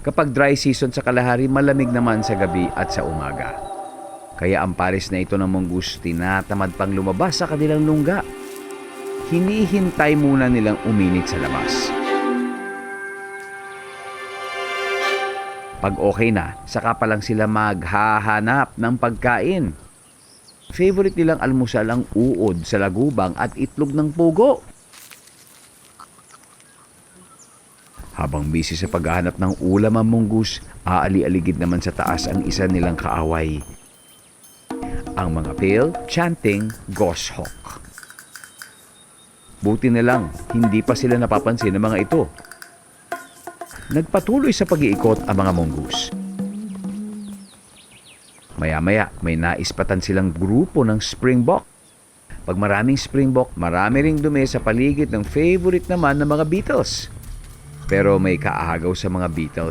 Kapag dry season sa kalahari, malamig naman sa gabi at sa umaga. Kaya ang pares na ito ng mongoose tinatamad pang lumabas sa kanilang lungga. Hinihintay muna nilang uminit sa labas. Pag okay na, saka pa lang sila maghahanap ng pagkain. Favorite nilang almusal ang uod sa lagubang at itlog ng pugo. Habang busy sa paghahanap ng ulam ang mongoose, aali-aligid naman sa taas ang isa nilang kaaway. Ang mga pale, chanting goshawk. Buti na lang, hindi pa sila napapansin ng mga ito. Nagpatuloy sa pag-iikot ang mga mongoose. Maya-maya, may naispatan silang grupo ng springbok. Pag maraming springbok, marami ring dumi sa paligid ng favorite naman ng mga beetles. Pero may kaahagaw sa mga beetles